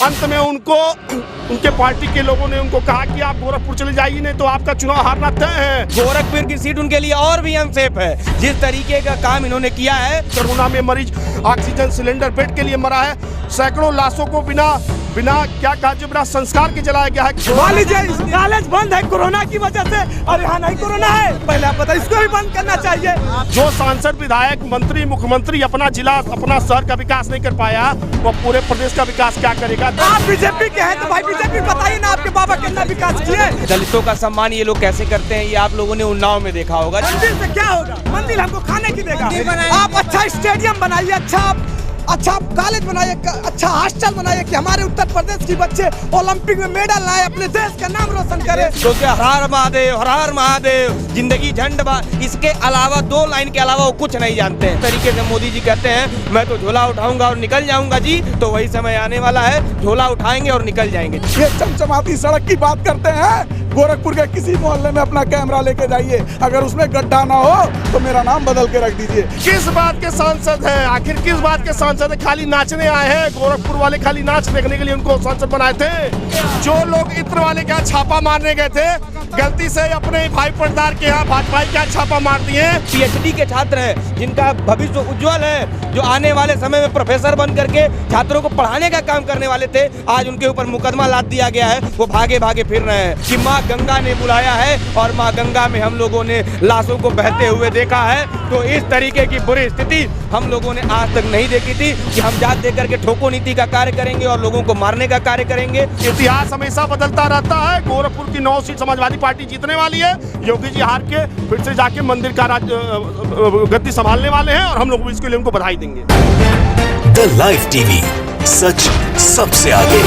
अंत में उनके पार्टी के लोगों ने उनको कहा कि आप गोरखपुर चले जाइए, नहीं तो आपका चुनाव हारना तय है। गोरखपुर की सीट उनके लिए और भी अनसेफ है। जिस तरीके का काम इन्होंने किया है, कोरोना में मरीज ऑक्सीजन सिलेंडर बेड के लिए मरा है, सैकड़ों लाशों को बिना संस्कार के जलाया गया है। मान लीजिए कॉलेज बंद है कोरोना की वजह से और यहाँ नहीं कोरोना है, पहले आप बताइए, इसको भी बंद करना चाहिए। जो सांसद, विधायक, मंत्री, मुख्यमंत्री अपना जिला, अपना शहर का विकास नहीं कर पाया, वो पूरे प्रदेश का विकास क्या करेगा? आप बीजेपी के हैं तो भाई बीजेपी बताइए ना, आपके बाबा कितना विकास किए। दलितों का सम्मान ये लोग कैसे करते हैं, ये आप लोगों ने उन्नाव में देखा होगा। मंदिर से क्या होगा? मंदिर हमको खाने की देगा। आप अच्छा स्टेडियम बनाइए, अच्छा कॉलेज बनाइए, अच्छा हॉस्टल बनाइए कि हमारे उत्तर प्रदेश की बच्चे ओलंपिक में मेडल लाए, अपने देश का नाम रोशन करे। तो क्या हर हर महादेव, जिंदगी झंड बा, इसके अलावा 2 लाइन के अलावा वो कुछ नहीं जानते हैं। तरीके से मोदी जी कहते हैं मैं तो झोला उठाऊंगा और निकल जाऊंगा जी, तो वही समय आने वाला है, झोला उठाएंगे और निकल जाएंगे। ये चमचमाती सड़क की बात करते हैं। गोरखपुर के किसी मोहल्ले में अपना कैमरा लेके जाइए, अगर उसमें गड्ढा ना हो तो मेरा नाम बदल के रख दीजिए। किस बात के सांसद हैं? आखिर किस बात के सांसद हैं? खाली नाचने आए हैं? गोरखपुर वाले खाली नाच देखने के लिए उनको सांसद बनाए थे? जो लोग इत्र वाले क्या छापा मारने गए थे, गलती से अपने भाई पर्दार के यहाँ भाजपा क्या छापा मार दिए। PhD के छात्र हैं जिनका भविष्य उज्जवल है, जो आने वाले समय में प्रोफेसर बन करके छात्रों को पढ़ाने का काम करने वाले थे, आज उनके ऊपर मुकदमा लाद दिया गया है। वो भागे भागे फिर रहे हैं कि माँ गंगा ने बुलाया है और माँ गंगा में हम लोगों ने लाशों को बहते हुए देखा है। तो इस तरीके की बुरी स्थिति हम लोगों ने आज तक नहीं देखी थी कि हम जात देकर के ठोको नीति का कार्य करेंगे और लोगों को मारने का कार्य करेंगे। इतिहास हमेशा बदलता रहता है। गोरखपुर की 9 सीट समाजवादी पार्टी जीतने वाली है। योगी जी हार के फिर से जाके मंदिर का गद्दी संभालने वाले हैं और हम लोग इसके लिए उनको बधाई देंगे। द लाइव टीवी, सच सबसे आगे।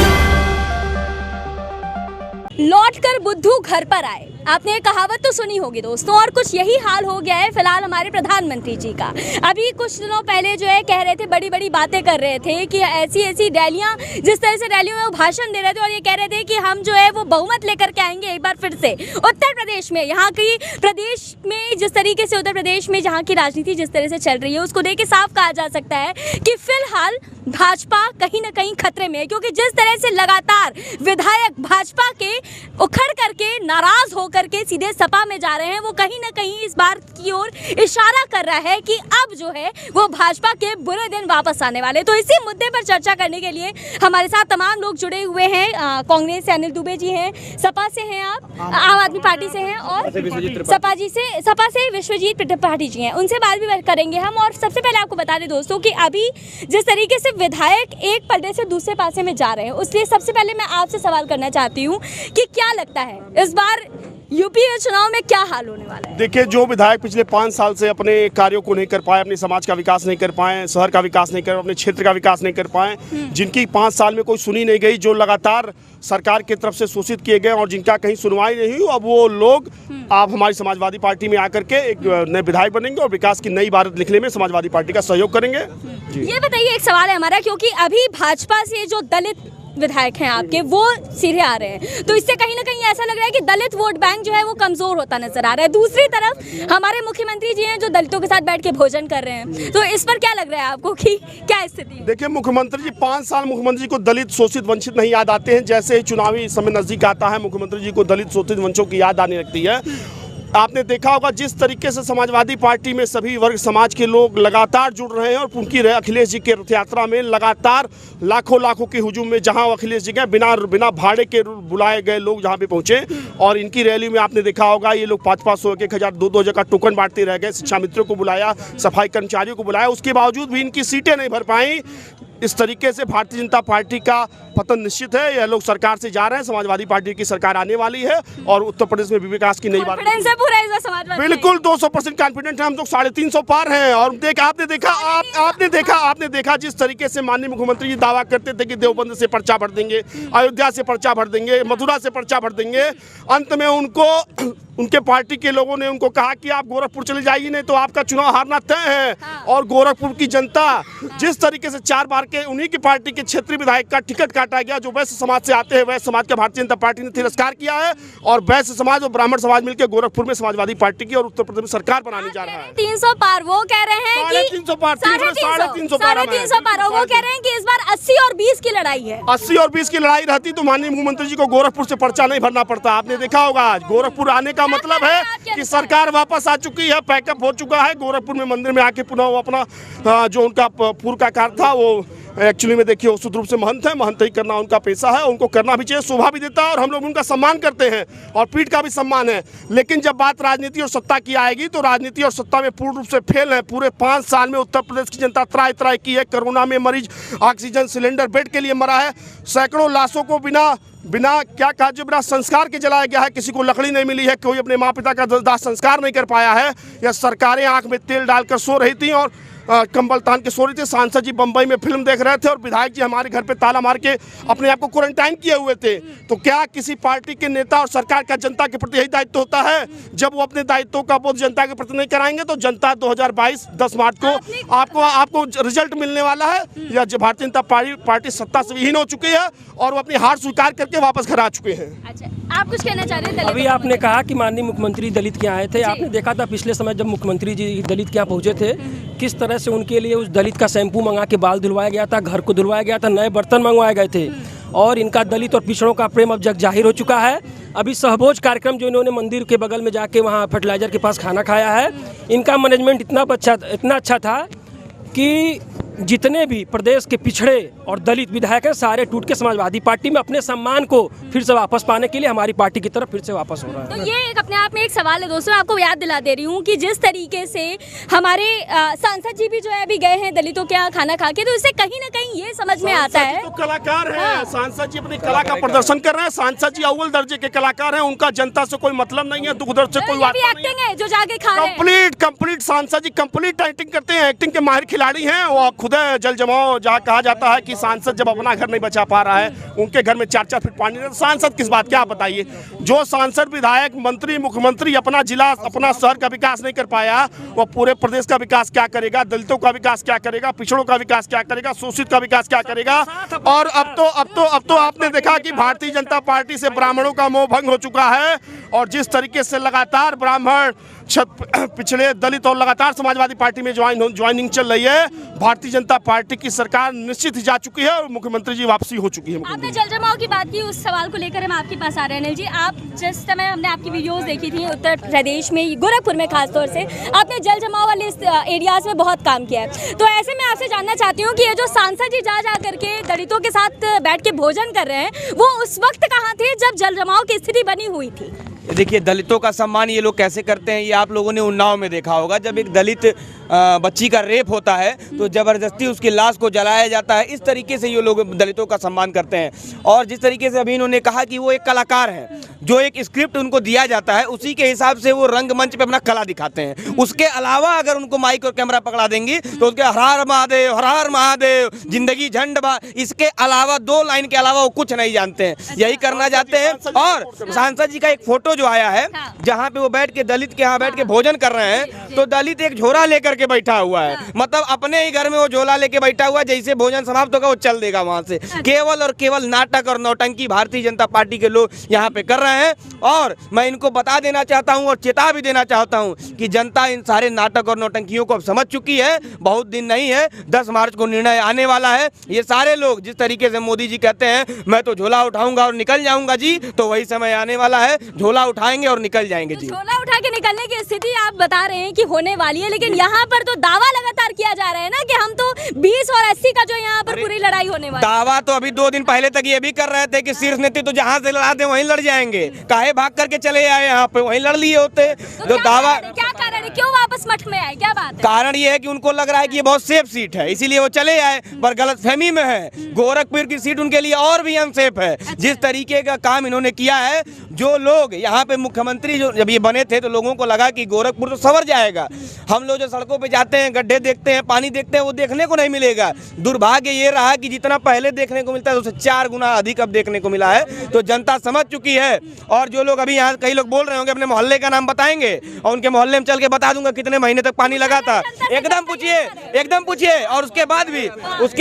लौट कर बुद्धू घर पर आए, आपने कहावत तो सुनी होगी दोस्तों, और कुछ यही हाल हो गया है फिलहाल हमारे प्रधानमंत्री जी का। अभी कुछ दिनों पहले जो है कह रहे थे, बड़ी बड़ी बातें कर रहे थे कि ऐसी रैलियां, जिस तरह से रैलियों में वो भाषण दे रहे थे और ये कह रहे थे कि हम जो है वो बहुमत लेकर के आएंगे एक बार फिर से उत्तर प्रदेश में। यहाँ की प्रदेश में जिस तरीके से, उत्तर प्रदेश में जहाँ की राजनीति जिस तरह से चल रही है, उसको देख के साफ कहा जा सकता है कि फिलहाल भाजपा कहीं ना कहीं खतरे में है, क्योंकि जिस तरह से लगातार विधायक भाजपा के उखड़ करके नाराज होकर के सीधे सपा में जा रहे हैं, वो कहीं ना कहीं इस बात की ओर इशारा कर रहा है कि अब जो है वो भाजपा के बुरे दिन वापस आने वाले। तो इसी मुद्दे पर चर्चा करने के लिए हमारे साथ तमाम लोग जुड़े हुए हैं। कांग्रेस से अनिल दुबे जी हैं, सपा से हैं आप, आम आदमी पार्टी से हैं, और सपा से विश्वजीत त्रिपाठी जी हैं। उनसे बात भी करेंगे हम। और सबसे पहले आपको बता दें दोस्तों कि अभी जिस तरीके से विधायक एक पर्दे से दूसरे पासे में जा रहे हैं, उसलिए सबसे पहले मैं आपसे सवाल करना चाहती हूँ कि क्या लगता है इस बार यूपी चुनाव में क्या हाल होने वाला है? देखिए, जो विधायक पिछले 5 साल से अपने कार्यों को नहीं कर पाए, अपने समाज का विकास नहीं कर पाए, शहर का विकास नहीं कर, अपने क्षेत्र का विकास नहीं कर पाए, जिनकी 5 साल में कोई सुनी नहीं गई, जो लगातार सरकार की तरफ से शोषित किए गए और जिनका कहीं सुनवाई नहीं हुई, अब वो लोग आप हमारी समाजवादी पार्टी में आकर के एक नए विधायक बनेंगे और विकास की नई इबारत लिखने में समाजवादी पार्टी का सहयोग करेंगे। ये बताइए, एक सवाल है हमारा, क्योंकि अभी भाजपा से जो दलित विधायक हैं आपके, वो सीधे आ रहे हैं, तो इससे कहीं ना कहीं ऐसा लग रहा है कि दलित वोट बैंक जो है वो कमजोर होता नजर आ रहा है। दूसरी तरफ हमारे मुख्यमंत्री जी हैं जो दलितों के साथ बैठ के भोजन कर रहे हैं, तो इस पर क्या लग रहा है आपको कि क्या स्थिति है? देखिए, मुख्यमंत्री जी 5 साल मुख्यमंत्री जी को दलित शोषित वंचित नहीं याद आते हैं। जैसे ही चुनावी समय नजदीक आता है, मुख्यमंत्री जी को दलित शोषित वंचों की याद आने लगती है। आपने देखा होगा जिस तरीके से समाजवादी पार्टी में सभी वर्ग समाज के लोग लगातार जुड़ रहे हैं और उनकी अखिलेश जी के रथ यात्रा में लगातार लाखों के हुजूम में, जहां अखिलेश जी के बिना भाड़े के बुलाए गए लोग जहां पे पहुंचे, और इनकी रैली में आपने देखा होगा ये लोग 500, 1,000, 2,000 का टोकन बांटते रह गए। शिक्षा मित्रों को बुलाया, सफाई कर्मचारियों को बुलाया, उसके बावजूद भी इनकी सीटें नहीं भर पाई। इस तरीके से भारतीय जनता पार्टी का पतन निश्चित है। यह लोग सरकार से जा रहे हैं, समाजवादी पार्टी की सरकार आने वाली है और उत्तर प्रदेश में भी विकास की नई बात। बिल्कुल 200% कॉन्फिडेंट है हम लोग, 350 पार हैं। और आपने देखा जिस तरीके से माननीय मुख्यमंत्री जी दावा करते थे कि देवबंद से पर्चा भर देंगे, अयोध्या से पर्चा भर देंगे, मथुरा से पर्चा भर देंगे, अंत में उनके पार्टी के लोगों ने उनको कहा कि आप गोरखपुर चले जाइए, नहीं तो आपका चुनाव हारना तय है। और गोरखपुर की जनता जिस तरीके से 4 बार उन्हीं की पार्टी के क्षेत्रीय विधायक का टिकट काटा गया जो वैश्य समाज से आते हैं। वैश्य समाज का भारतीय जनता पार्टी ने तिरस्कार किया है और वैश्य समाज और ब्राह्मण समाज मिलकर गोरखपुर में समाजवादी पार्टी की और उत्तर प्रदेश में सरकार बनाने जा रहा है। 300 पार, वो कह रहे हैं कि 350 पार, 350 पार, वो कह रहे हैं कि इस बार 80 और 20 की लड़ाई है। 80 और 20 की लड़ाई रहती तो माननीय मुख्यमंत्री जी को गोरखपुर से पर्चा नहीं भरना पड़ता। आपने देखा होगा आज गोरखपुर आने का मतलब है कि सरकार वापस आ चुकी है, पैकअप हो चुका है। गोरखपुर में मंदिर में आके पुनः वो अपना जो उनका पूर्व का कार्य था वो एक्चुअली में देखिए शुद्ध रूप से महंत है, महंत ही करना उनका पेशा है, उनको करना भी चाहिए, शोभा भी देता है और हम लोग उनका सम्मान करते हैं और पीठ का भी सम्मान है। लेकिन जब बात राजनीति और सत्ता की आएगी तो राजनीति और सत्ता में पूर्ण रूप से फेल है। पूरे 5 साल में उत्तर प्रदेश की जनता त्राई त्राई की है। कोरोना में मरीज ऑक्सीजन सिलेंडर बेड के लिए मरा है, सैकड़ों लाशों को बिना क्या कहा जो बिना संस्कार के जलाया गया है। किसी को लकड़ी नहीं मिली है, कोई अपने माँ पिता का दाह संस्कार नहीं कर पाया है। यह सरकारें आंख में तेल डालकर सो रही थी और कंबल तान के सो रहे थे। सांसद जी बंबई में फिल्म देख रहे थे और विधायक जी हमारे घर पे ताला मार के अपने आप को क्वारंटाइन किए हुए थे। तो क्या किसी पार्टी के नेता और सरकार का जनता के प्रति यही दायित्व होता है? जब वो अपने दायित्वों का बोध जनता के प्रति नहीं कराएंगे तो जनता 2022 10 मार्च को आपको रिजल्ट मिलने वाला है। या भारतीय जनता पार्टी सत्ता से विहीन हो चुकी है और वो अपनी हार स्वीकार करके वापस घर आ चुके हैं। अच्छा, आप कुछ कहना चाह रहे थे? अभी आपने कहा कि माननीय मुख्यमंत्री दलित के यहाँ आए थे। आपने देखा था पिछले समय जब मुख्यमंत्री जी दलित के यहाँ पहुँचे थे, किस तरह से उनके लिए उस दलित का शैम्पू मंगा के बाल धुलवाया गया था, घर को धुलवाया गया था, नए बर्तन मंगवाए गए थे और इनका दलित और पिछड़ों का प्रेम अब जग जाहिर हो चुका है। अभी सहभोज कार्यक्रम जो इन्होंने मंदिर के बगल में जाके वहाँ फर्टिलाइजर के पास खाना खाया है, इनका मैनेजमेंट इतना अच्छा था कि जितने भी प्रदेश के पिछड़े और दलित विधायक हैं सारे टूट के समाजवादी पार्टी में अपने सम्मान को फिर से वापस पाने के लिए हमारी पार्टी की तरफ फिर से वापस हो रहा है। तो ये एक अपने आप में एक सवाल है दोस्तों, आपको याद दिला दे रही हूँ कि जिस तरीके से हमारे सांसद जी भी जो है अभी गए हैं दलितों के यहाँ खाना खा के, तो इससे कहीं ना कहीं ये समझ में आता है तो कलाकार हैं, सांसद जी अपनी कला का प्रदर्शन कर रहे हैं। सांसद जी अव्वल दर्जे के कलाकार हैं, उनका जनता से कोई मतलब नहीं है, दुख दर्द से कोई वास्ता नहीं एक्टिंग है जो जाके खा रहे हैं। कंप्लीट सांसद जी कंप्लीट एक्टिंग करते हैं, एक्टिंग के माहिर खिलाड़ी हैं। वो खुद जल जमाओ जहाँ कहा जाता है कि सांसद जब अपना घर नहीं बचा पा रहा है, उनके घर में 4-4 फीट पानी रहता, सांसद किस बात? क्या बताइए? जो सांसद विधायक मंत्री मुख्यमंत्री अपना जिला अपना शहर का विकास नहीं कर पाया, वो पूरे प्रदेश का विकास क्या करेगा? दलितों का विकास क्या करेगा? पिछड़ों का विकास क्या करेगा? शोषित का विकास क्या करेगा? और अब तो आपने देखा कि भारतीय जनता पार्टी से ब्राह्मणों का मोह भंग हो चुका है और जिस तरीके से लगातार ब्राह्मण पिछड़े दलित और लगातार समाजवादी पार्टी में ज्वाइनिंग चल रही है, भारतीय जनता पार्टी की सरकार निश्चित ही जा चुकी है और मुख्यमंत्री जी वापसी हो चुकी है। आपने जल जमाव की बात की, उस सवाल को लेकर हम आपके पास आ रहे हैं। अनिल जी, आप जिस समय हमने आपकी वीडियोस देखी थी उत्तर प्रदेश में गोरखपुर में खासतौर से, आपने जल जमाव वाले एरियाज में बहुत काम किया है। तो ऐसे में आपसे जानना चाहती हूँ कि ये जो सांसद जी जा करके दलितों के साथ बैठ के भोजन कर रहे हैं, वो उस वक्त कहाँ थे जब जल जमाव की स्थिति बनी हुई थी? देखिए, दलितों का सम्मान ये लोग कैसे करते हैं, ये आप लोगों ने उन्नाव में देखा होगा। जब एक दलित बच्ची का रेप होता है तो ज़बरदस्ती उसकी लाश को जलाया जाता है। इस तरीके से ये लोग दलितों का सम्मान करते हैं। और जिस तरीके से अभी इन्होंने कहा कि वो एक कलाकार हैं, जो एक स्क्रिप्ट उनको दिया जाता है उसी के हिसाब से वो रंगमंच पे अपना कला दिखाते हैं। उसके अलावा अगर उनको माइक और कैमरा पकड़ा देंगी तो उसके हर हर महादेव, जिंदगी झंड बा, इसके अलावा 2 लाइन के अलावा वो कुछ नहीं जानते हैं, यही करना चाहते हैं। और सांसद जी का एक फोटो जो आया है जहाँ पे वो बैठ के दलित के यहाँ बैठ के भोजन कर रहे हैं, तो दलित एक झोला लेकर के बैठा हुआ है, मतलब अपने ही घर में वो झोला लेके बैठा हुआ है, जैसे भोजन समाप्त होगा वो चल देगा वहां से। केवल और केवल नाटक और नौटंकी भारतीय जनता पार्टी के लोग यहाँ पे कर रहे हैं। और मैं इनको बता देना चाहता हूँ और चेता भी देना चाहता हूँ कि जनता इन सारे नाटक और नौटंकियों को अब समझ चुकी है। बहुत दिन नहीं है, 10 मार्च को निर्णय आने वाला है। ये सारे लोग जिस तरीके से मोदी जी कहते हैं मैं तो झोला उठाऊंगा और निकल जाऊंगा जी, तो वही समय आने वाला है, झोला उठाएंगे और निकल जाएंगे जी। झोला उठा के निकलने की स्थिति आप बता रहे हैं कि होने वाली है, लेकिन यहाँ पर तो दावा लगातार किया जा रहा है ना कि हम तो 20 और 80 का जो यहाँ पर पूरी लड़ाई होने वाली। दावा तो अभी 2 दिन पहले तक ये भी कर रहे थे कि शीर्ष नेत्री तो जहाँ से लड़ा दे वहीं लड़ जाएंगे, काहे भाग करके चले आए यहाँ पे, वहीं लड़ लिए होते। तो दावा क्या कारण है, क्यों वापस मठ में आए, क्या बात है? कारण ये है कि उनको लग रहा है कि ये बहुत सेफ सीट है, इसीलिए वो चले आए, पर गलतफहमी में है। गोरखपुर की सीट उनके लिए और भी अनसेफ है। जिस तरीके का काम इन्होंने किया है, जो लोग यहाँ पे मुख्यमंत्री जो जब ये बने थे तो लोगों को लगा कि गोरखपुर तो संवर जाएगा। हम लोग जो सड़कों पे जाते हैं, गड्ढे देखते हैं, पानी देखते हैं, वो देखने को नहीं मिलेगा। दुर्भाग्य ये रहा कि जितना पहले देखने को मिलता है उससे 4 गुना अधिक अब देखने को मिला है। तो जनता समझ चुकी है। और जो लोग अभी यहाँ कई लोग बोल रहे होंगे अपने मोहल्ले का नाम बताएंगे और उनके मोहल्ले में चल के बता दूंगा कितने महीने तक पानी लगा था। एकदम पूछिए और उसके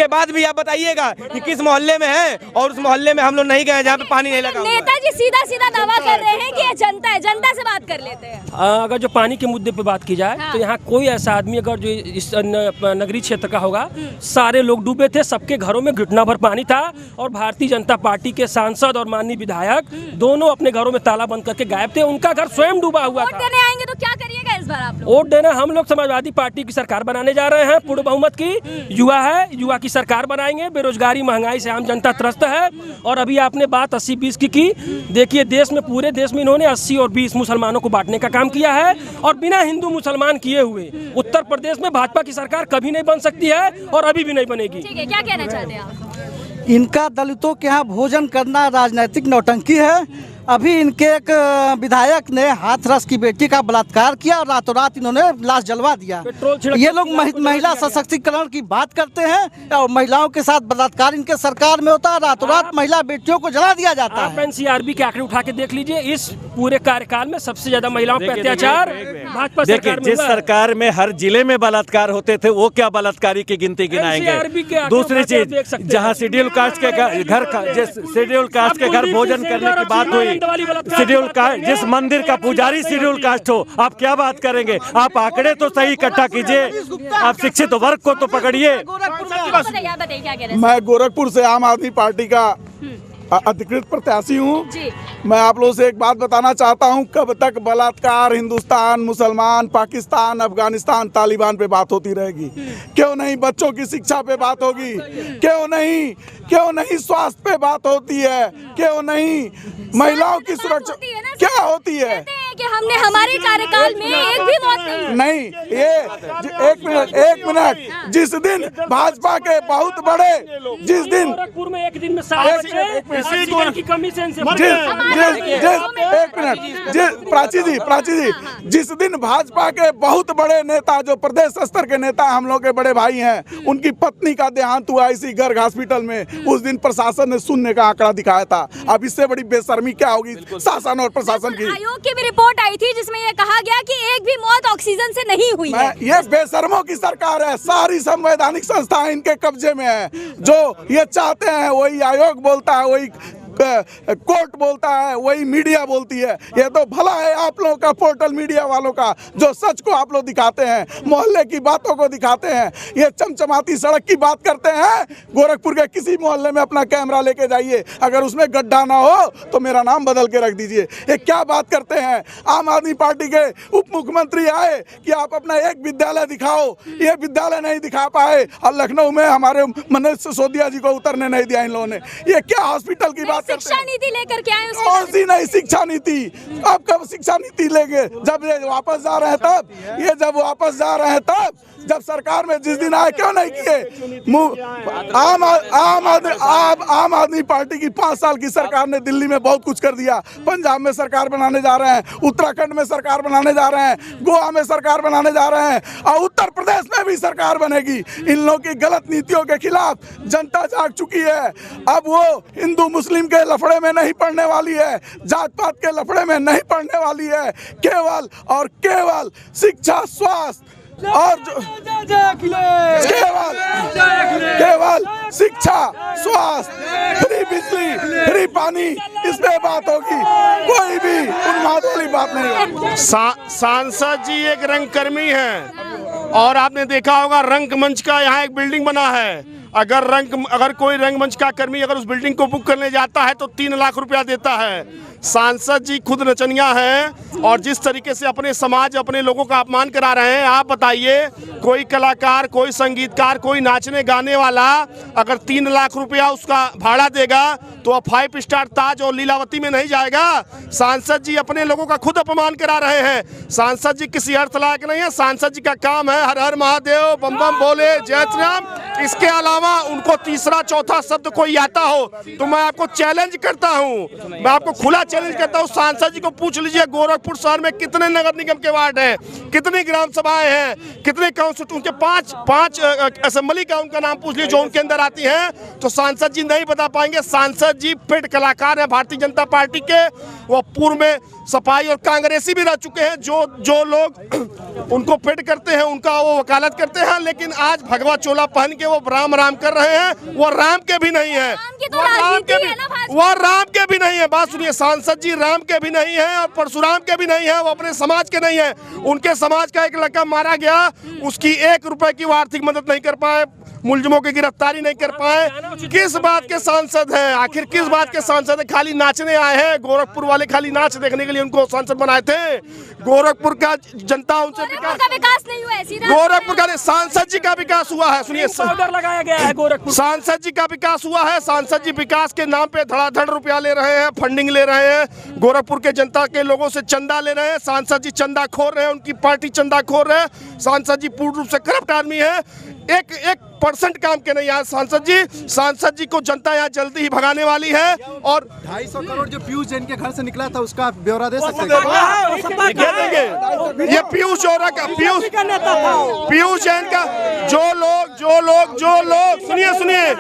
बाद भी आप बताइएगा कि किस मोहल्ले में है और उस मोहल्ले में हम लोग नहीं गए जहाँ पे पानी नहीं लगा। नेताजी सीधा सीधा दावा कर रहे हैं कि ये जनता है, जनता से बात कर लेते हैं। अगर जो पानी के मुद्दे पे बात की जाए तो यहाँ कोई ऐसा आदमी अगर जो इस नगरीय क्षेत्र का होगा, सारे लोग डूबे थे, सबके घरों में घुटना भर पानी था और भारतीय जनता पार्टी के सांसद और माननीय विधायक दोनों अपने घरों में ताला बंद करके गायब थे। उनका घर स्वयं डूबा हुआ था। वोट देने आएंगे तो क्या करिएगा इस बार आप लोग? वोट देना हम लोग समाजवादी पार्टी की सरकार बनाने जा रहे हैं, पूर्ण बहुमत की। युवा है, युवा की सरकार बनाएंगे। बेरोजगारी महंगाई से आम जनता त्रस्त है। और अभी आपने बात 80-20 की देखिए, देश में पूरे देश में इन्होंने 80 और 20 मुसलमानों को बांटने का काम किया है और बिना हिंदू मुसलमान किए हुए उत्तर प्रदेश में भाजपा की सरकार कभी नहीं बन सकती है और अभी भी नहीं बनेगी। ठीक है, क्या कहना चाहते हैं आप? इनका दलितों के यहाँ भोजन करना राजनीतिक नौटंकी है। अभी इनके एक विधायक ने हाथरस की बेटी का बलात्कार किया और रातों रात इन्होंने लाश जलवा दिया। ये लोग महिला सशक्तिकरण की बात करते हैं और महिलाओं के साथ बलात्कार इनके सरकार में होता है। रातों रात महिला बेटियों को जला दिया जाता है। एनसीआरबी के आंकड़े उठा के देख लीजिए, इस पूरे कार्यकाल में सबसे ज्यादा महिलाओं पर अत्याचार भाजपा सरकार में। जिस सरकार में हर जिले में बलात्कार होते थे वो क्या बलात्कारी की गिनती गिनाएंगे। दूसरी चीज, जहाँ शेड्यूल कास्ट के घर भोजन करने की बात हुई, शेड्यूल कास्ट जिस मंदिर का पुजारी शेड्यूल कास्ट हो, आप क्या बात करेंगे? आप आंकड़े तो सही इकट्ठा कीजिए, आप शिक्षित वर्ग को तो पकड़िए। मैं गोरखपुर से आम आदमी पार्टी का अधिकृत प्रत्याशी हूँ। मैं आप लोगों से एक बात बताना चाहता हूँ, कब तक बलात्कार हिंदुस्तान, मुसलमान, पाकिस्तान, अफगानिस्तान, तालिबान पे बात होती रहेगी? क्यों नहीं बच्चों की शिक्षा पे बात होगी? क्यों नहीं स्वास्थ्य पे बात होती है? क्यों नहीं महिलाओं की सुरक्षा क्या होती है? कि हमने हमारे कार्यकाल में एक भी मौत नहीं। ये एक मिनट जिस दिन भाजपा के बहुत बड़े, जिस दिन गोरखपुर में एक दिन में प्राची जी जिस दिन भाजपा के बहुत बड़े नेता, जो प्रदेश स्तर के नेता हम लोग के बड़े भाई हैं, उनकी पत्नी का देहांत हुआ इसी गर्ग हॉस्पिटल में, उस दिन प्रशासन ने शून्य का आंकड़ा दिखाया था। अब इससे बड़ी बेशर्मी क्या होगी शासन और प्रशासन की? आयोग की भी रिपोर्ट आई थी जिसमें ये कहा गया कि एक भी मौत ऑक्सीजन से नहीं हुई है। ये बेशर्मों की सरकार है। सारी संवैधानिक संस्थाएं इनके कब्जे में है। जो ये चाहते हैं वही आयोग बोलता है, वही कोर्ट बोलता है, वही मीडिया बोलती है। ये तो भला है आप लोगों का, पोर्टल मीडिया वालों का, जो सच को आप लोग दिखाते हैं, मोहल्ले की बातों को दिखाते हैं। ये चमचमाती सड़क की बात करते हैं। गोरखपुर के किसी मोहल्ले में अपना कैमरा लेके जाइए, अगर उसमें गड्ढा ना हो तो मेरा नाम बदल के रख दीजिए। ये क्या बात करते हैं? आम आदमी पार्टी के उप मुख्यमंत्री आए कि आप अपना एक विद्यालय दिखाओ, ये विद्यालय नहीं दिखा पाए और लखनऊ में हमारे मनीष सिसोदिया जी को उतरने नहीं दिया इन लोगों ने। ये क्या हॉस्पिटल की बात? शिक्षा नीति लेकर के आए? कौन सी नई शिक्षा नीति? अब कब शिक्षा नीति लेंगे? जब ये वापस जा रहे हैं तब, ये जब वापस जा रहे हैं तब, जब सरकार में जिस दिन आए क्यों नहीं किए? आम आदमी पार्टी की 5 साल की सरकार ने दिल्ली में बहुत कुछ कर दिया। पंजाब में सरकार बनाने जा रहे हैं, उत्तराखंड में सरकार बनाने जा रहे हैं, गोवा में सरकार बनाने जा रहे हैं और उत्तर प्रदेश में भी सरकार बनेगी। इन लोगों की गलत नीतियों के खिलाफ जनता जाग चुकी है। अब वो हिंदू मुस्लिम के लफड़े में नहीं पड़ने वाली है, जात पात के लफड़े में नहीं पड़ने वाली है। केवल और केवल शिक्षा, स्वास्थ्य और केवल शिक्षा, स्वास्थ्य, फ्री बिजली, फ्री पानी, इस पे बात होगी। कोई भी उन्माद वाली बात नहीं होगी। सांसद जी एक रंगकर्मी हैं और आपने देखा होगा रंगमंच का यहाँ एक बिल्डिंग बना है। अगर कोई रंगमंच का कर्मी अगर उस बिल्डिंग को बुक करने जाता है तो 3 लाख रुपया देता है। सांसद जी खुद नचनिया हैं और जिस तरीके से अपने समाज, अपने लोगों का अपमान करा रहे हैं। आप बताइए, कोई कलाकार, कोई संगीतकार, कोई नाचने गाने वाला अगर 3 लाख रुपया उसका भाड़ा देगा तो 5 स्टार ताज और लीलावती में नहीं जाएगा। सांसद जी अपने लोगों का खुद अपमान करा रहे हैं। सांसद जी किसी अर्थ लायक नहीं है। सांसद जी का काम है हर हर महादेव, बम बम बोले, जय श्री राम। इसके अलावा उनको तीसरा चौथा शब्द कोई आता हो तो मैं आपको चैलेंज करता हूं, मैं आपको खुला चैलेंज करता हूँ, सांसद जी को पूछ लीजिए गोरखपुर शहर में कितने नगर निगम के वार्ड हैं, कितनी ग्राम सभाएं हैं, कितने काउंसिल, उनके पांच असेंबली का उनका नाम पूछ लीजिए जो उनके अंदर आती हैं, तो सांसद जी नहीं बता पाएंगे। सांसद जी फिट कलाकार हैं भारतीय जनता पार्टी के, वो पूर्व में सपाई और कांग्रेसी भी रह चुके हैं। जो लोग उनको फिट करते हैं उनका वो वकालत करते हैं, लेकिन आज भगवा चोला पहन के वो राम कर रहे हैं। वो राम के भी नहीं है, वो राम के भी नहीं है। बात सुनिए, सांसद जी राम के भी नहीं है और परशुराम के भी नहीं है, वो अपने समाज के नहीं है। उनके समाज का एक लड़का मारा गया, उसकी 1 रुपए की वो आर्थिक मदद नहीं कर पाए, मुलजिमों की गिरफ्तारी नहीं कर पाए। किस बात के सांसद हैं आखिर, किस बात के सांसद हैं? खाली नाचने आए हैं गोरखपुर वाले, खाली नाच देखने के लिए उनको सांसद बनाए थे। गोरखपुर का जनता उनसे विकास नहीं हुआ है, गोरखपुर का सांसद जी का विकास हुआ है। सुनिए, लगाया गया है गोरखपुर, सांसद जी का विकास हुआ है। सांसद जी विकास के नाम पे धड़ाधड़ रुपया ले रहे हैं, फंडिंग ले रहे हैं, गोरखपुर के जनता के लोगों से चंदा ले रहे हैं। सांसद जी चंदा खोर रहे हैं, उनकी पार्टी चंदा खोर है। सांसद जी पूर्ण रूप से करप्ट आदमी है, एक % काम के नहीं यहाँ सांसद जी को जनता यहाँ जल्दी ही भगाने वाली है। और 250 करोड़ जो पीयूष जैन के घर से निकला था उसका ब्यौरा दे सकते हैं? देंगे। ये पीयूष जैन का जो लोग सुनिए,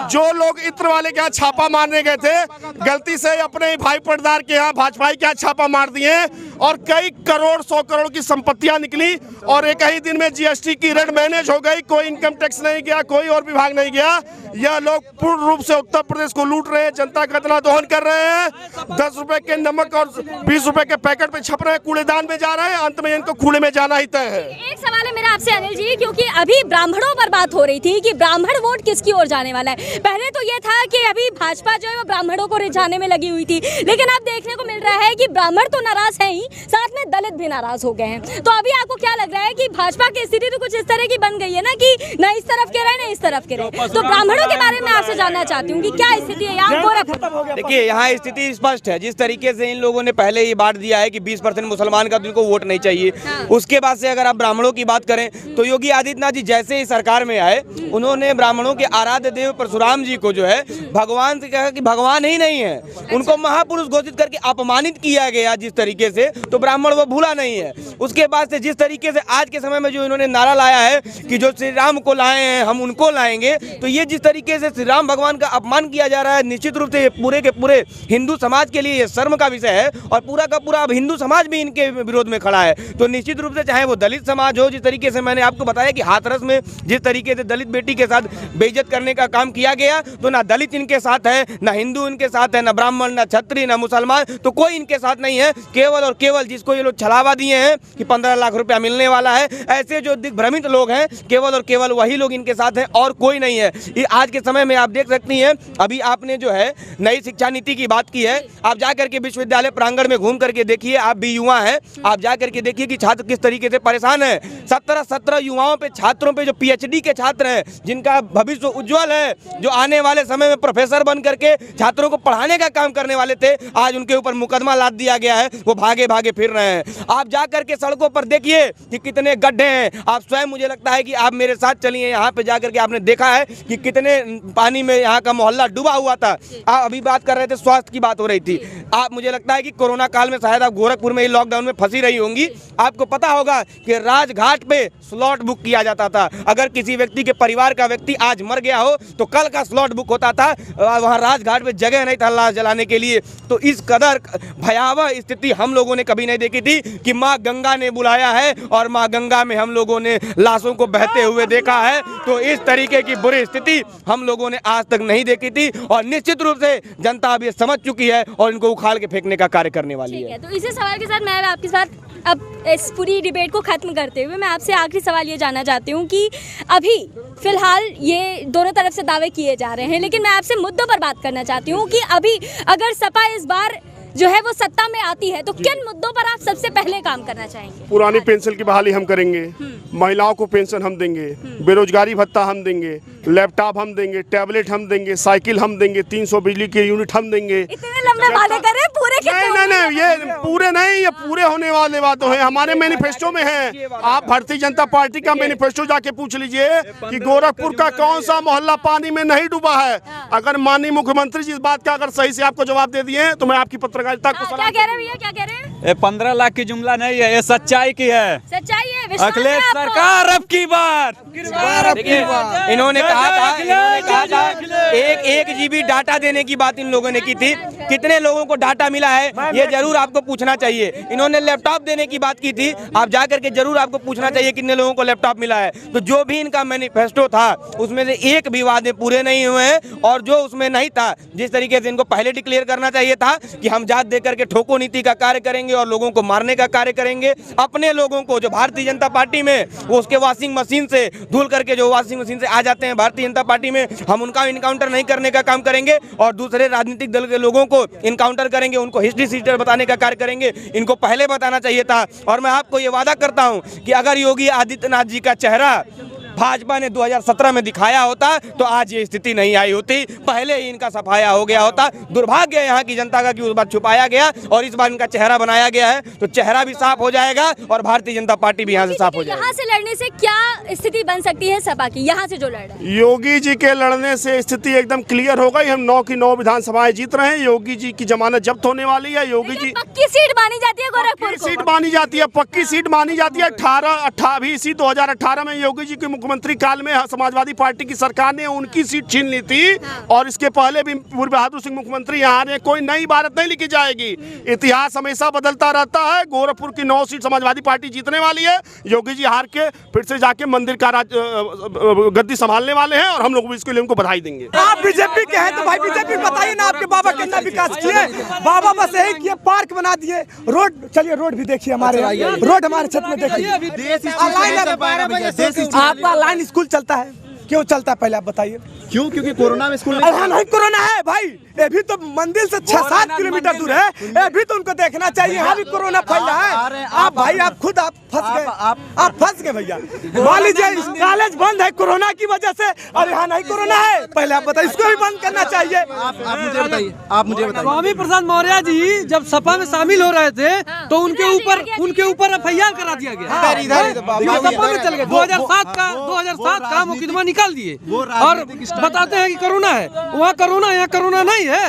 जो लोग इत्र वाले के यहाँ छापा मारने गए थे, गलती से अपने ही भाई पटदार के यहाँ भाजपा के यहाँ छापा मार दिए और कई करोड़ 100 करोड़ की संपत्तियां निकली और एक ही दिन में जीएसटी की रेट मैनेज हो गई। कोई इनकम टैक्स नहीं गया, कोई और विभाग नहीं गया। यह लोग पूर्ण रूप से उत्तर प्रदेश को लूट रहे हैं, जनता का इतना दोहन कर रहे हैं। 10 रुपए के नमक और 20 रुपए के पैकेट पे छप रहे हैं, कूड़ेदान में जा रहे हैं, अंत में इनको कूड़े में जाना ही तय है। एक सवाल है मेरा आपसे अनिल जी, क्योंकि अभी ब्राह्मणों पर बात हो रही थी कि ब्राह्मण वोट किसकी ओर जाने वाला है। पहले तो ये था कि अभी भाजपा जो है वो ब्राह्मणों को रिझाने में लगी हुई थी, लेकिन अब देखने को मिल रहा है कि ब्राह्मण तो नाराज है ही, साथ में दलित भी नाराज हो गए हैं। तो अभी आपको क्या लग रहा है कि भाजपा की स्थिति तो कुछ इस तरह की बन गई है ना कि न इस तरफ के रहे न इस तरफ के रहे। तो ब्राह्मणों के बारे में आपसे जानना चाहती हूँ कि क्या स्थिति है यहाँ गोरखपुर? देखिए, यहाँ स्थिति स्पष्ट है। जिस तरीके से इन लोगों ने पहले ही बांट दिया है कि 20% मुसलमान का उनको वोट नहीं चाहिए, उसके बाद से अगर आप ब्राह्मणों की बात करें तो योगी आदित्यनाथ जी जैसे ही सरकार में आए, उन्होंने ब्राह्मणों के आराध्य देव परशुराम जी को जो है भगवान से कहा कि भगवान ही नहीं है, उनको महापुरुष घोषित करके अपमानित किया गया जिस तरीके से, तो ब्राह्मण वो भूला नहीं है। उसके बाद से जिस तरीके से आज के समय में जो इन्होंने नारा लाया है कि जो श्री राम को लाए हैं हम उनको लाएंगे, तो ये जिस तरीके से श्री राम भगवान का अपमान किया जा रहा है, निश्चित रूप से पूरे के पूरे हिंदू समाज के लिए ये शर्म का विषय है और पूरा का पूरा अब हिंदू समाज भी इनके विरोध में खड़ा है। तो निश्चित रूप से चाहे वो दलित समाज हो, जिस तरीके से मैंने आपको बताया कि हाथरस में जिस तरीके से दलित बेटी के साथ बेइज्जत करने का काम किया गया, तो ना दलित इनके साथ है, ना हिंदू इनके साथ है, ना ब्राह्मण, ना क्षत्रिय, ना मुसलमान, तो कोई इनके साथ नहीं है। केवल और केवल जिसको ये लोग छलावा दिए हैं कि 15 लाख रुपया मिलने वाला है, ऐसे जो दिग्भ्रमित लोग हैं, केवल और केवल वही लोग इनके साथ हैं और कोई नहीं है। आज के समय में आप देख सकती हैं, अभी आपने जो है नई शिक्षा नीति की बात की है, आप जाकर के विश्वविद्यालय प्रांगण में घूम करके देखिए, आप भी युवा हैं, आप जाकर के देखिए कि छात्र किस तरीके से परेशान है। 17 युवाओं पे, छात्रों पे, जो PhD के छात्र हैं, जिनका भविष्य उज्जवल है, जो आने वाले समय में प्रोफेसर बन करके छात्रों को पढ़ाने का काम करने वाले थे, आज उनके ऊपर मुकदमा लाद दिया गया है, वो भागे भागे फिर रहे हैं। आप जाकर के सड़कों पर देखिए कि कितने गड्ढे हैं। आप स्वयं, मुझे लगता है कि आप मेरे साथ चलिए, यहाँ पे जाकर के आपने देखा है कि कितने पानी में यहाँ का मोहल्ला डूबा हुआ था। आप अभी बात कर रहे थे, स्वास्थ्य की बात हो रही थी। आप, मुझे लगता है कि कोरोना काल में शायद आप गोरखपुर में ही लॉकडाउन में फंसी रही होंगी। आपको पता होगा कि राजघाट पे स्लॉट बुक किया जाता था। अगर किसी व्यक्ति के परिवार का व्यक्ति आज मर गया हो तो कल का स्लॉट बुक होता था, वहाँ राजघाट पे जगह नहीं था लाश जलाने के लिए। तो इस कदर भयावह स्थिति हम लोगों ने कभी नहीं देखी थी कि माँ गंगा ने बुलाया है और माँ गंगा में हम लोगों ने लाशों को बहते हुए देखा है। तो इस तरीके की बुरी स्थिति हम लोगों ने आज तक नहीं देखी थी और निश्चित रूप से जनता अब ये समझ चुकी है और इनको उखाड़ के फेंकने का कार्य करने वाली है। तो इसी सवाल के साथ मैं आपके साथ अब इस पूरी डिबेट को खत्म करते हुए मैं आपसे आखिरी सवाल ये जानना चाहती हूँ कि अभी फिलहाल ये दोनों तरफ से दावे किए जा रहे हैं, लेकिन मैं आपसे मुद्दों पर बात करना चाहती हूँ कि अभी अगर सपा इस बार जो है वो सत्ता में आती है तो किन मुद्दों पर आप सबसे पहले काम करना चाहेंगे? पुरानी पेंशन की बहाली हम करेंगे, महिलाओं को पेंशन हम देंगे, बेरोजगारी भत्ता हम देंगे, लैपटॉप हम देंगे, टैबलेट हम देंगे, साइकिल हम देंगे, 300 बिजली के यूनिट हम देंगे। इतने लंबे वादे कर रहे हैं, पूरे नहीं, ये पूरे नहीं, ये पूरे होने वाले बातें हैं, हमारे मैनिफेस्टो में है। आप भारतीय जनता पार्टी का मैनिफेस्टो जाके पूछ लीजिए कि गोरखपुर का कौन सा मोहल्ला पानी में नहीं डूबा है। अगर माननीय मुख्यमंत्री जी इस बात का अगर सही से आपको जवाब दे दिए तो मैं आपकी पत्रकार जनता को क्या कह रहे हैं भैया, क्या कह रहे हैं? ये 15 लाख की जुमला नहीं है, ये सच्चाई की है। सच्चाई है, विश्वास है अखिलेश आपको? सरकार अब की बार देखिए, इन्होंने कहा था एक जीबी डाटा देने की बात इन लोगों ने की थी। कितने लोगों को डाटा मिला है ये जरूर आपको पूछना चाहिए। इन्होंने लैपटॉप देने की बात की थी, आप जा करके जरूर आपको पूछना चाहिए कितने लोगों को लैपटॉप मिला है। तो जो भी इनका मैनिफेस्टो था उसमें से एक भी वादे पूरे नहीं हुए हैं, और जो उसमें नहीं था, जिस तरीके से इनको पहले डिक्लेयर करना चाहिए था कि हम जात दे करके ठोको नीति का कार्य करेंगे और लोगों को मारने का कार्य करेंगे, अपने लोगों को जो भारतीय जनता पार्टी में वो उसके वॉशिंग मशीन से धुल करके जो वॉशिंग मशीन से आ जाते हैं भारतीय जनता पार्टी में, हम उनका इनकाउंटर नहीं करने का काम करेंगे और दूसरे राजनीतिक दल के लोगों को इनकाउंटर करेंगे, उनको हिस्ट्री सीटर बताने का कार्य करेंगे। इनको पहले बताना चाहिए था। और मैं आपको ये वादा करता हूं कि अगर योगी आदित्यनाथ जी का चेहरा भाजपा ने 2017 में दिखाया होता तो आज ये स्थिति नहीं आई होती, पहले ही इनका सफाया हो गया होता। दुर्भाग्य है यहाँ की जनता का कि उस बार छुपाया गया और इस बार इनका चेहरा बनाया गया है, तो चेहरा भी साफ हो जाएगा और भारतीय जनता पार्टी भी यहाँ से साफ हो जाएगी। यहाँ से लड़ने से क्या स्थिति बन सकती है सपा की, यहाँ से जो लड़ रहे हैं? योगी जी के लड़ने से स्थिति एकदम क्लियर हो गई। हम 9 की 9 विधानसभाएं जीत रहे हैं। योगी जी की जमानत जब्त होने वाली है। योगी जी पक्की सीट मानी जाती है गोरखपुर को। सीट मानी जाती है, पक्की सीट मानी जाती है। 18 इसी 2018 में योगी जी के मुख्यमंत्री काल में समाजवादी पार्टी की सरकार ने उनकी सीट छीन ली थी, और इसके पहले भी वीर बहादुर सिंह मुख्यमंत्री यहाँ ने कोई नई इबारत नहीं लिखी जाएगी। इतिहास हमेशा बदलता रहता है। गोरखपुर की 9 सीट समाजवादी पार्टी जीतने वाली है। योगी जी हार के फिर से जाके मंदिर का गद्दी संभालने वाले हैं और हम लोग भी इसके लिए उनको बधाई देंगे। आप बीजेपी के हैं तो भाई बीजेपी बताइए ना, आपके बाबा कितना विकास किए? बाबा बस यही किए, पार्क बना दिए, रोड, चलिए रोड भी देखिए हमारे, रोड हमारे क्षेत्र में देखिए। आपका लाइन स्कूल चलता है, क्यों चलता है पहले आप बताइए? क्यों? क्योंकि कोरोना में स्कूल नहीं कोरोना है भाई, ये भी तो मंदिर से 6-7 किलोमीटर दूर है, ये भी तो उनको देखना चाहिए। यहाँ भी कोरोना फैल रहा है। आप भाई आप खुद आप फंस गए, आप फंस गए भैया। मान लीजिए कॉलेज बंद है कोरोना की वजह से और यहाँ नहीं कोरोना है, पहले आप बताइए, इसको भी बंद करना चाहिए। आप मुझे बताइए, आप मुझे बताइए। स्वामी प्रसाद मौर्य जी जब सपा में शामिल हो रहे थे तो उनके ऊपर FIR करा दिया गया। सपा में चल गए। 2007 का मुकदमा निकाल दिए और बताते हैं कि कोरोना है, वहाँ कोरोना, यहाँ कोरोना नहीं है।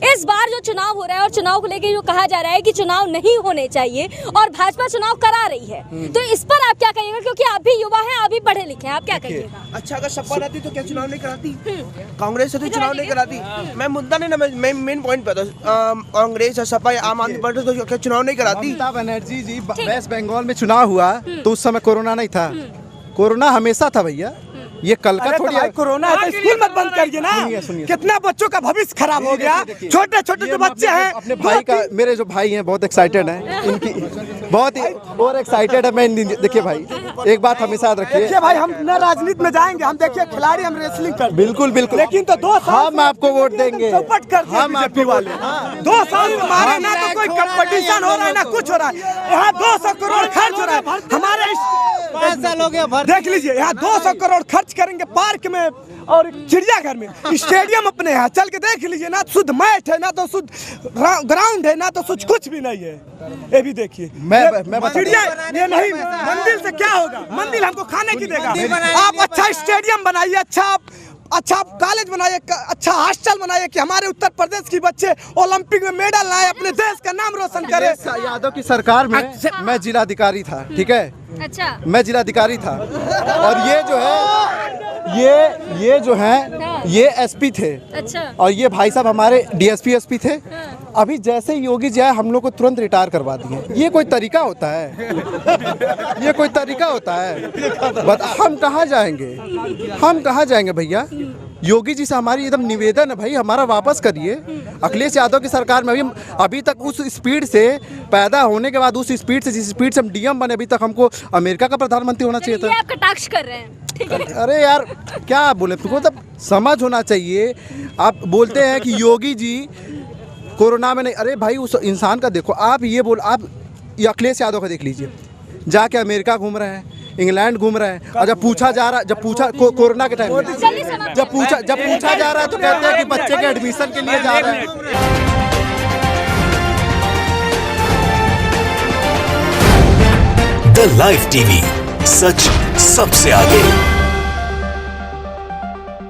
इस बार जो चुनाव हो रहा है और चुनाव को लेकर जो कहा जा रहा है कि चुनाव नहीं होने चाहिए और भाजपा चुनाव करा रही है, तो इस पर आप क्या कहेंगे? क्योंकि आप भी युवा हैं, आप भी पढ़े लिखे हैं, आप क्या कहिएगा? अच्छा, अगर सपा रहती तो क्या चुनाव नहीं कराती? कांग्रेस से तो चुनाव नहीं कराती। मैं मुद्दा नहीं ना, मैं मेन पॉइंट पे था। कांग्रेस और सपा आम आदमी पार्टी तो क्या चुनाव नहीं कराती? ममता बनर्जी जी वेस्ट बंगाल में चुनाव हुआ तो उस समय कोरोना नहीं था। कोरोना हमेशा था भैया, ये कल का थोड़ी है। कोरोना है तो स्कूल मत बंद करिए ना। सुनिए। कितना बच्चों का भविष्य खराब हो गया। छोटे छोटे जो बच्चे हैं, अपने भाई का, मेरे जो भाई हैं बहुत एक्साइटेड हैं, इनकी बहुत ही और एक्साइटेड है। मैं देखिए भाई, एक बात हमेशा याद रखिए। देखिए भाई, हम न राजनीति में जाएंगे, हम देखिए खिलाड़ी, हम रेसलिंग कर, बिल्कुल बिल्कुल, लेकिन तो 2 साल हम आपको वोट देंगे। चौपट कर हम बीजेपी वाले 2 साल में मारे ना, तो कोई कंपटीशन हो रहा है ना कुछ हो रहा है। यहाँ 200 करोड़ खर्च हो रहा है हमारे, देख लीजिए यहाँ 200 करोड़ खर्च करेंगे पार्क में और चिड़ियाघर में, स्टेडियम अपने यहाँ चल के देख लीजिए ना। शुद्ध मैच है ना, तो शुद्ध ग्राउंड है ना, तो कुछ कुछ भी नहीं है। ये भी देखिए, मैं चिड़िया ये नहीं, मंदिर से क्या होगा? मंदिर हमको खाने की देगा। आप अच्छा स्टेडियम बनाइए, अच्छा कॉलेज बनाइए, अच्छा हॉस्टल बनाइए कि हमारे उत्तर प्रदेश की बच्चे ओलंपिक में मेडल लाए, अपने देश का नाम रोशन करे। यादव की सरकार में मैं जिलाधिकारी था, ठीक है? अच्छा, मैं जिलाधिकारी था और ये जो है ये एसपी थे। अच्छा। और ये भाई साहब हमारे डीएसपी एसपी थे। अभी जैसे योगी जी आए हम लोग को तुरंत रिटायर करवा दिए। ये कोई तरीका होता है? ये कोई तरीका होता है? हम कहाँ जाएंगे? हम कहाँ जाएंगे भैया? योगी जी से हमारी एकदम निवेदन है भाई, हमारा वापस करिए। अखिलेश यादव की सरकार में अभी तक उस स्पीड से पैदा होने के बाद, उस स्पीड से, जिस स्पीड से हम डीएम बने, अभी तक हमको अमेरिका का प्रधानमंत्री होना चाहिए था। आप कटाक्ष कर रहे हैं, ठीक है? अरे यार क्या बोले, मतलब समझ होना चाहिए। आप बोलते हैं कि योगी जी कोरोना में नहीं, अरे भाई उस इंसान का देखो। आप ये अखिलेश यादव का देख लीजिए, जाके अमेरिका घूम रहे हैं, इंग्लैंड घूम रहे हैं, और जब पूछा कोरोना के टाइम में जब पूछा जा रहा है तो कहते हैं कि बच्चे के एडमिशन के लिए जा रहे हैं। द लाइव टीवी, सच सबसे आगे।